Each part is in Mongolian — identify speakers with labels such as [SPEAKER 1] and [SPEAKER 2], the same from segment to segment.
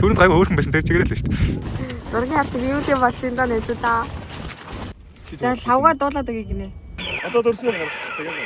[SPEAKER 1] Түрүүнд гайгүй хөөрхөн байсан тэр чигээрэл шүү дээ.
[SPEAKER 2] Зургийн харт юу юм болж энэ даа нэзүү та. За лавга дуулаад өгье гинэ.
[SPEAKER 1] Одоо дөрсөөр гарчихдаг юм.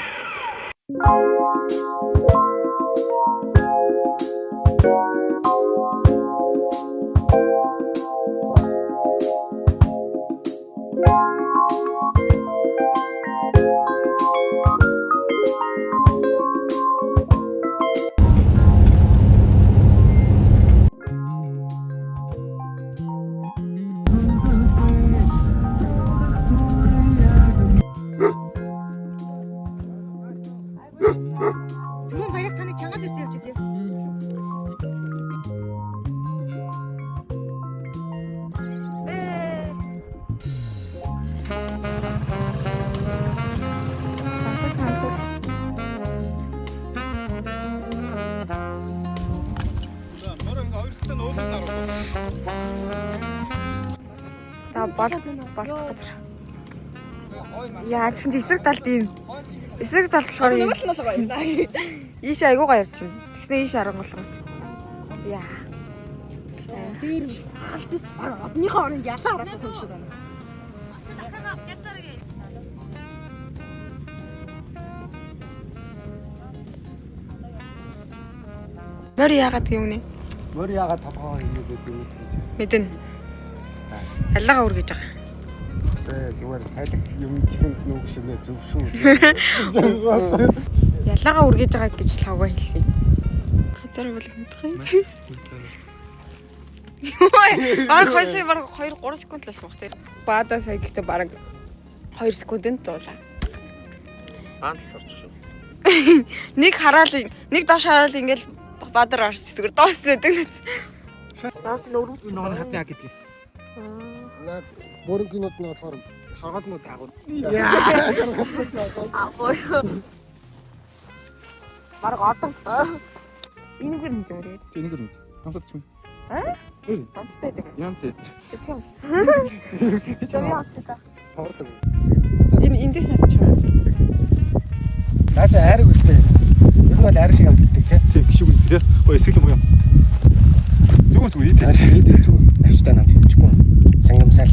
[SPEAKER 2] Түрүүн баярах таныг чангаж явж ирсэн. Яа гэсэн чи эсрэг талд юм. Эсрэг талд болохоор
[SPEAKER 3] нөгөө л нь гоё юм да.
[SPEAKER 2] Ийш айгуугаа явчихна. Тэгснэ ийш арангалгаа. Яа.
[SPEAKER 3] Дээр юм шүү. Халт одныхоо орон ялаа гарасан юм шүү дээ.
[SPEAKER 2] Мөр яагаад юм нэ?
[SPEAKER 4] Мөр яагаад толгоо хийгээд юм бэ?
[SPEAKER 2] Мэдэн. Яллага үргэж байгаа.
[SPEAKER 4] Зүгээр салхи юм чихэнд нүг шимээ зөвшөө.
[SPEAKER 2] Яллага үргэж байгаа гэж лавга хэлсэн. Ганцаар бол мэдэх юм. Бараг 2-3 секунд л байсан баг тэр. Баадаа сая гэхдээ бараг 2 секундэд дуулаа.
[SPEAKER 1] Баанд сорч шүү.
[SPEAKER 2] Нэг хараал нэг доош хараал ингээл баадар орч зүгээр доосдөг нэт. Наас нөрөвч
[SPEAKER 4] Ноо хатаа гэдэг. Наад бүрэнкинууд нь болохоор шоргоолнууд агуун.
[SPEAKER 2] Апой. Бараг одон. Энийг нэг юм уу?
[SPEAKER 4] Энийг нь хамсаад чинь.
[SPEAKER 2] Бамтай дээ.
[SPEAKER 4] Янц.
[SPEAKER 2] Тэгвэл. Тэр яасаа.
[SPEAKER 4] Хоордог.
[SPEAKER 2] Эндээс насч чаа.
[SPEAKER 4] Наач айраг үстэй. Ер нь бол айраг шиг амтдаг тий.
[SPEAKER 1] Тийм гişиг үү тий. Ой эсгэл юм уу? Зүгээр тий.
[SPEAKER 4] Айраг хийдэг зүгээр. Навчтаа намт хэмчихгүй. Сангамсаал.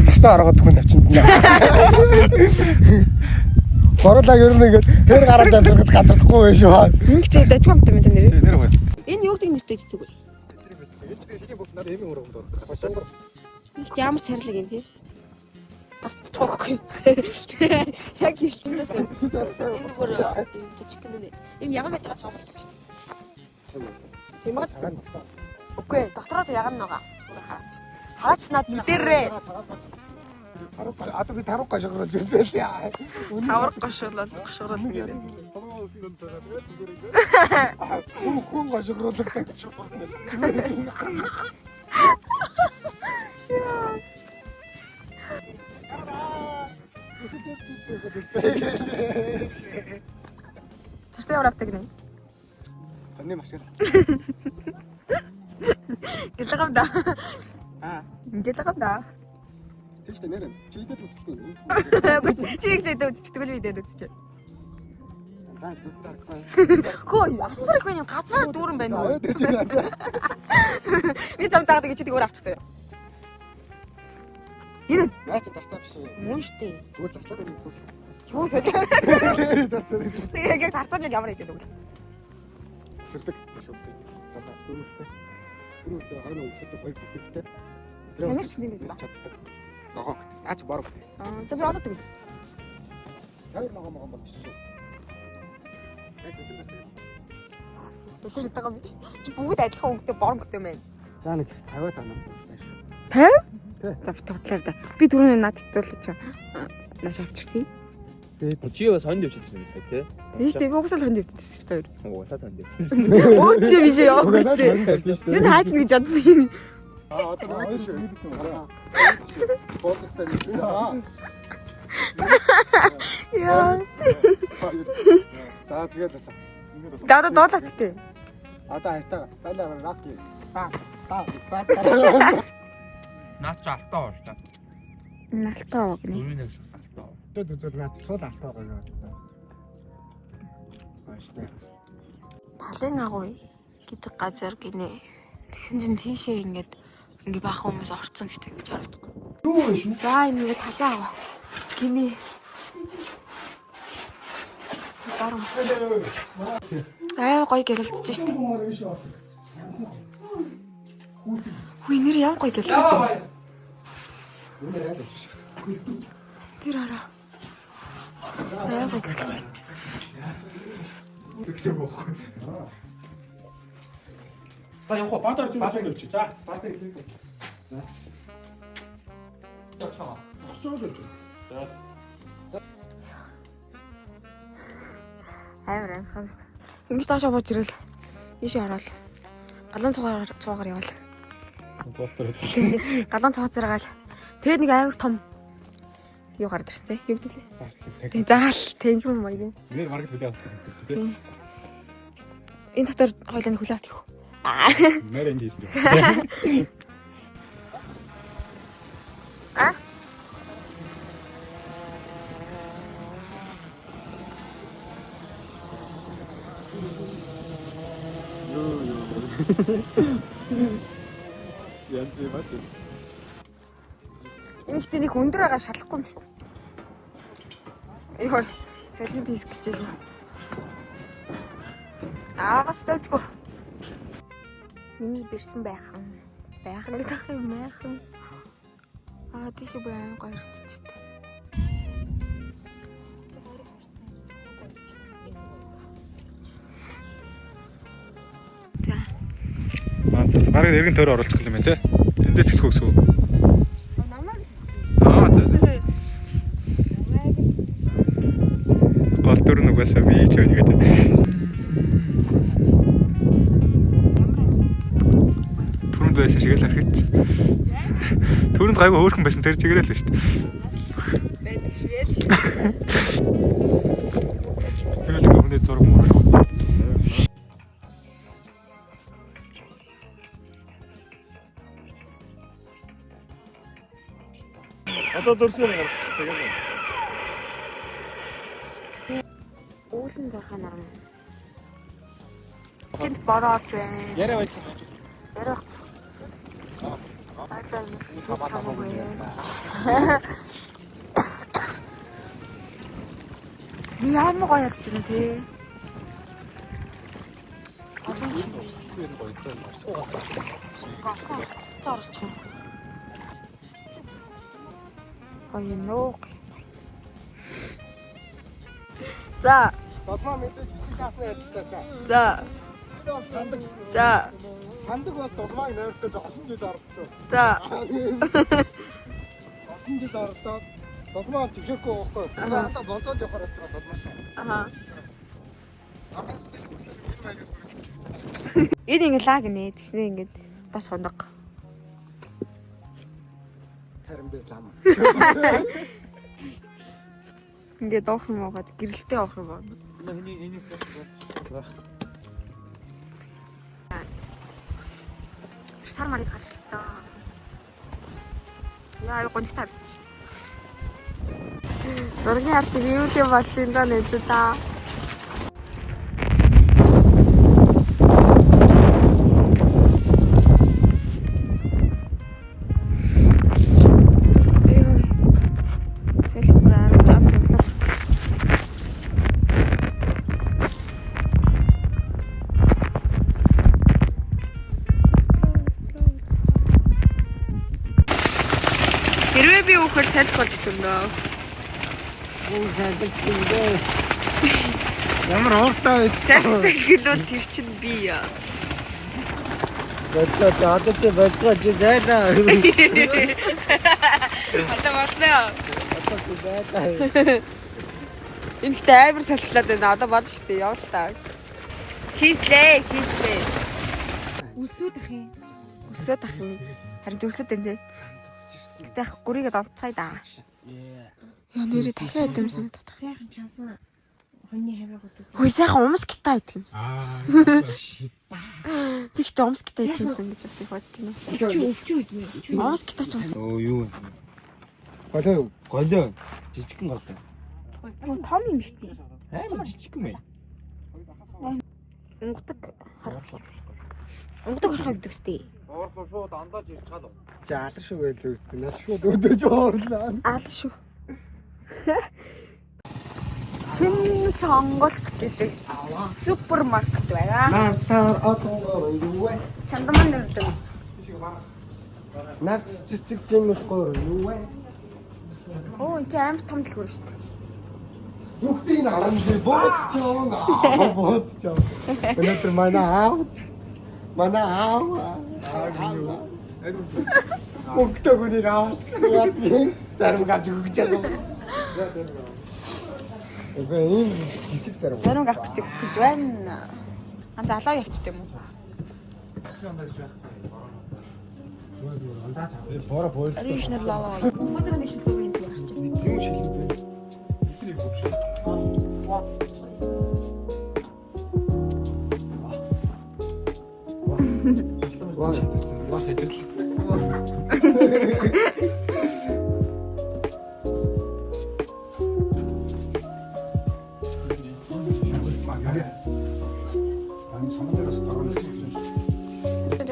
[SPEAKER 4] Цартаа ороод хүн навчинд нэ. Борлаа ер нь ингээд хэр гараад амтрахад газардахгүй байх шүү.
[SPEAKER 2] Нэг ч дажгүй амтай мэт нэр.
[SPEAKER 1] Нэр гоё.
[SPEAKER 2] Энэ юу гэдэг нэртэй цэцэг вэ?
[SPEAKER 4] Хэний бус надад эмийн өрөөнд орох.
[SPEAKER 2] Их ямар царлаг юм тий? Бас тоохгүй. Яг хэлчихдээс. Энэ бүр юм жижиг нэ. Им яган байж байгаа таамаг юм шүү. Тийм үү? Үгүй, дотроос яган байгаа. Хараач над мэдэрээ.
[SPEAKER 4] Одоо би тарах гашгорол үзэл яа.
[SPEAKER 2] Тавар гашгорлол гэдэг.
[SPEAKER 4] Хүн гашгорол гэдэг.
[SPEAKER 2] Тэртээ явааддаг нэ.
[SPEAKER 4] Хоньны машин.
[SPEAKER 2] Гэлгав да. Гэлгав да.
[SPEAKER 4] Тэвч нэр нь. Чи идэд үзтээ.
[SPEAKER 2] Үгүй чи их зэдэ үзтдэг л бидэд үзчих. Хөөе, асар их юм газар дүүрэн байна уу? Би зам заадаг чи тэгвэр авчих заяа. Энэ
[SPEAKER 4] Наач зарцаа биш.
[SPEAKER 2] мөн штэ.
[SPEAKER 4] Зүгээр зарцаа гэдэг юм.
[SPEAKER 2] Юу солио.
[SPEAKER 4] Зарцаа гэдэг.
[SPEAKER 2] Тэгээ яг тарцаад яг ямар идэв үү?
[SPEAKER 4] Сэрдэг биш үгүй. За дөрөвтэй. Дөрөвтэй харин өсөлтөд хоёр бүхэлдээ.
[SPEAKER 2] Санийч тийм ээ.
[SPEAKER 4] Чаддаг. Ногоо. Наач бороо гэсэн.
[SPEAKER 2] За би олоод өгье.
[SPEAKER 4] Хоёр ногоо болчих шүү.
[SPEAKER 2] Солиод байгаа юм. Чи бүгд адилхан өнгөтэй боромгтэй мэн.
[SPEAKER 4] За нэг 50 тоног.
[SPEAKER 2] 50? За би тоглоор да. Би түрүүний надад дуулаач. Нааш авчихсан.
[SPEAKER 1] Чи бас хонд явчихсан юм сая тий.
[SPEAKER 2] Тийш дээ би угсаал хонд өвдсөн шүү дээ.
[SPEAKER 1] Уусаад хонд яв.
[SPEAKER 2] Оо чи биш яа. Юу хайч гэж бодсон юм.
[SPEAKER 4] Одоо хоёр шүү. Бодлоготой нэг.
[SPEAKER 2] Яа.
[SPEAKER 4] За тэгээд
[SPEAKER 2] Даа дуулаач тий.
[SPEAKER 4] одоо хайтаа. Тайлаа раки. Та.
[SPEAKER 1] Наач алтаа ууштай.
[SPEAKER 2] Налтаа гэнэ.
[SPEAKER 1] Өөрийнөөс алтаа.
[SPEAKER 4] Тэд үзэл наач цул алтаа гоё. Ааштай.
[SPEAKER 2] талын агуу гэдэг газар гинэ. Тэгсэн чинь тийшээ ингээд баахан хүмүүс орцсон гэдэг гэж харагдав.
[SPEAKER 4] Юу вэ шүү?
[SPEAKER 2] За энэ ингээд талын агуу гинэ. Гоё гэрэлцэж штеп. Хүй нэр яа гоё гэрэлцэж. Тэр араа. Яа гоё гэрэлцэж.
[SPEAKER 4] Тэгсэн бохоо. За явах баатар тийм зүйл чи. За баатар хэлээ. За. Явчихаа. Очиж. За.
[SPEAKER 2] Амар амсгал. Ингэж доошоо бууж ирэл. Ийшээ ороод. Галан цуугаар явал. Галан цууцаргаал. Тэгээд нэг амар том юу гард ирсэн те. Юу гэдэлээ. Тэгээд заал тэнхим маяг.
[SPEAKER 1] Нэр маргад хүлээ авах тийм.
[SPEAKER 2] Энэ дотор хойлоо хүлээ авах.
[SPEAKER 1] Нэр энд хийсэн.
[SPEAKER 2] А?
[SPEAKER 1] Янз юм бач.
[SPEAKER 2] Энэ ихтэй нэг өндөр байгаа шалахгүй юм шүү. Йоо, салхинд хийх гэж байна. Ставьтгүй. Миний бирсэн байхан. Байхан гэх юм майхан. Тийш байна гоё ирчихтэй.
[SPEAKER 1] За бараг эргэн тойроо оруулах юм байна те. Тэндээс хэлэх үгс үү?
[SPEAKER 2] Намайг
[SPEAKER 1] За. Гол төр нүгээс би ч өнийгөө. Түрүүнд байсан шиг л харагч. Түрүүнд гайгүй хөөрхөн байсан тэр чигээрээ л шүү дээ.
[SPEAKER 2] байдаг шигээл.
[SPEAKER 1] Тэгэл өмнө зураг мөр. Одоо дурсан нэг амцчихдаг юм.
[SPEAKER 2] Уулын зурхаан арга. Тэнд бороо орж байна.
[SPEAKER 1] Яриа байт.
[SPEAKER 2] Яриа. Айлаа юм. Ямар гоё ярьж байна те. Гоё нөө. За.
[SPEAKER 4] Бадмаа мэдээж бичиг шаасны ажилтаасаа.
[SPEAKER 2] За. За.
[SPEAKER 4] Сандаг бол дулмааг нойртой зосон жил оролцсон.
[SPEAKER 2] За.
[SPEAKER 4] Олон жил оролцоод дулмаа төвшөхгүй байхгүй. Одоо бонцоод явахаар байгаа дулмаатай.
[SPEAKER 2] Аха. Энэ ингэ лаг нэ тэгснэ ингэ бас хундаг.
[SPEAKER 4] Харин би лам.
[SPEAKER 2] Ингээ доох юм уу гад гэрэлтэй авах юм байна.
[SPEAKER 1] Энийс байх.
[SPEAKER 2] Сар марыг харалтаа. Яа гонхт харч. Зургийн арт юу юм болж энэ даа нэ та. Хэрвээ би өөхөр салхи болж төгнөө.
[SPEAKER 4] Ямар ууртай вэ?
[SPEAKER 2] Салхи бол тэр чинь би яа.
[SPEAKER 4] Одоо чи бодгоо чи зайлаа.
[SPEAKER 2] Одоо бодлоо. Энэ ихтэй амар салхилаад байна. Одоо бодно шүү дээ. Явал та. Хийслээ.
[SPEAKER 3] Үлсүүд ах юм.
[SPEAKER 2] Өсөөд ах юм. Харин төвлөд энэ. Тэгтээ гүрийгээ донцгая да. Яа нэрээ дахиад идэм санагдах.
[SPEAKER 3] Сайхан чансан хоньны хавраг гэдэг.
[SPEAKER 2] Хөөе сайхан умс гитаа идэх юмсан. Би ихтэй умс гитаа идэх юмсан гэж бас бодож байна.
[SPEAKER 3] Өвчүү идмээ.
[SPEAKER 2] Умс гитаа ч умс.
[SPEAKER 1] Оо юу.
[SPEAKER 4] Голоо.
[SPEAKER 1] Голоо. Жижигхэн голоо.
[SPEAKER 2] Том юм шүү дээ.
[SPEAKER 1] Амар жижигхэн бай.
[SPEAKER 2] Өнгөдөг харах. Өнгөдөг харах гэдэг үстэй.
[SPEAKER 5] Уурлуу шууд андаж ирж чад.
[SPEAKER 4] За алар шүү байлээ үстэй. Нал шууд өдөрж уурлаа.
[SPEAKER 2] Аал шүү. Чин сонголт гэдэг супермаркет байна.
[SPEAKER 4] Нарсаар отоогоор юу вэ?
[SPEAKER 2] Чандаман нэрдэг.
[SPEAKER 4] Нарс цэцэг жимсгоор юу вэ?
[SPEAKER 2] Оо энэ амар том дэлгүүр шүү дээ.
[SPEAKER 4] Нүхтийн арангүй бууцчаа. Бууцчаа. Өнөөдөр манай аав. Өгтөг үнийг аваад гэсэн яа. Зарим гавж өгч байгаа. Эгэ ийм жижиг зарим.
[SPEAKER 2] Зарим авах гэж байна. Залуу явчт юм уу?
[SPEAKER 4] Бора бойл.
[SPEAKER 2] Original лава. Өнөөдөр нэг шилдэг юм ярьж байна.
[SPEAKER 4] Зүүн шилэн бэ. Эдрийг өгш. Ваа шатсан. Ваа шатсан.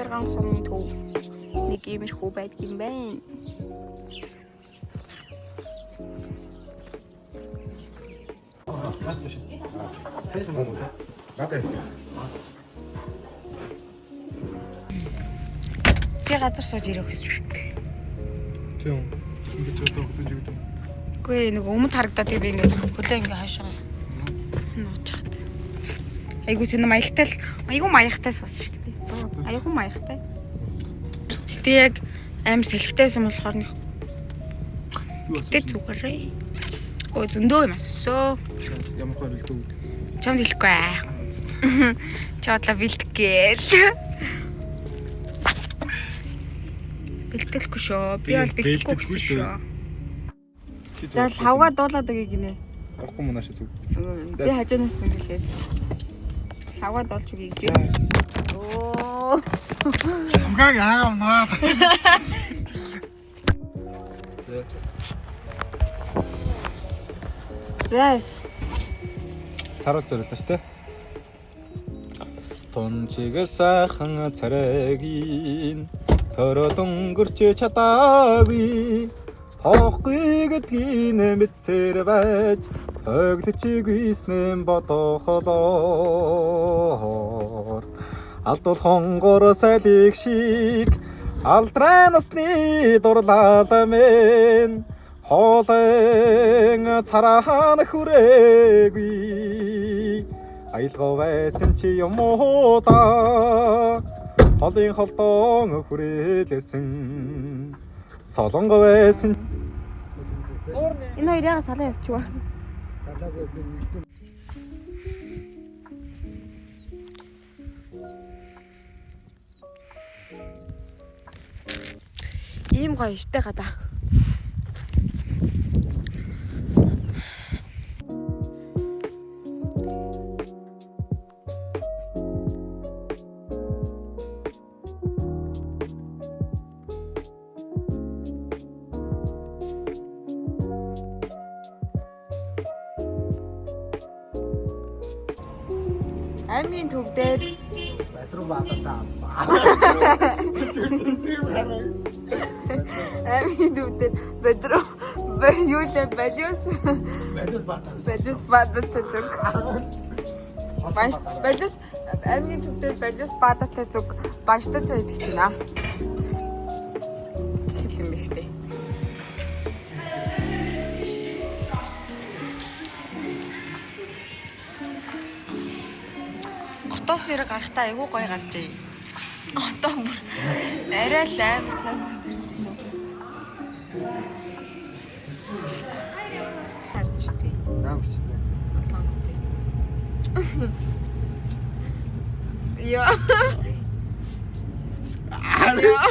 [SPEAKER 2] Тэргэн сумын төв нэг иймэрхүү байдаг юм байна. Би газар сууж ирэх гэж байна.
[SPEAKER 4] Тийм. Ингэж өдөө жигдэн.
[SPEAKER 2] Үгүй нэг өмнөд харагдаад би ингээ хөлөө ингээ хаашаа нууцхад. Айгуу сэнэ маягтай маягтай суусан шүү дээ. Айгуу маягтай. Тэ яг аим сэлхтэйсэн болохоор нэг тэ зүгээрээ. Өө зөндөө юм асуу.
[SPEAKER 1] Ямар хөрөлдөв.
[SPEAKER 2] Чамд хэлэхгүй аа. Чаатла бэлтгэл. Бэлтгэлгүй шүү. Би бол бэлтгэхгүй гэсэн шүү. За лавга дуулаад өгье гинэ.
[SPEAKER 1] Орохгүй мунаш зүг.
[SPEAKER 2] Би хажуунаас нэг хэлээ. Лавга дуулж өгье гэж байна. Оо.
[SPEAKER 4] Хамгааг аав наа.
[SPEAKER 2] Yes.
[SPEAKER 1] Сарал зориуллаа шүү дээ. Тончиг сайхан царайгийн төрөл өнгөрч чадаагүй. Тоохгүй гэдгийг мэдсээр байж хөглөж гүйснэм бодохолоор алдвал хонгор сайдыг шиг алдраа насны дурлаламэн хоолын царахан хүрээгүй аялгаа байсан чи юм уу да холын холдон хүрээлсэн солонго байсан
[SPEAKER 2] Энэ хоёр яга салаа явчихва. Ийм гоё штэ гадаа. Аймгийн төвдөө
[SPEAKER 4] Бадруу баатаа. Чүрчээсээ хараа.
[SPEAKER 2] аймгийн төвдөө бедруу юу л балиус
[SPEAKER 4] Бадас баатаа.
[SPEAKER 2] балиус бадатай зүг. Балиус аймгийн төвдөө балиус бадатай зүг бааштай цай идэх чинь аа. Гэх юм биш үү? Хотоос нэр гарахтаа айгүй гоё гарч ий. Одоо бүр арай л амар сайн бүсэрсэн үү. Харчтэй.
[SPEAKER 4] Наамчтай.
[SPEAKER 2] Алангуйтэй. Яа. Яа.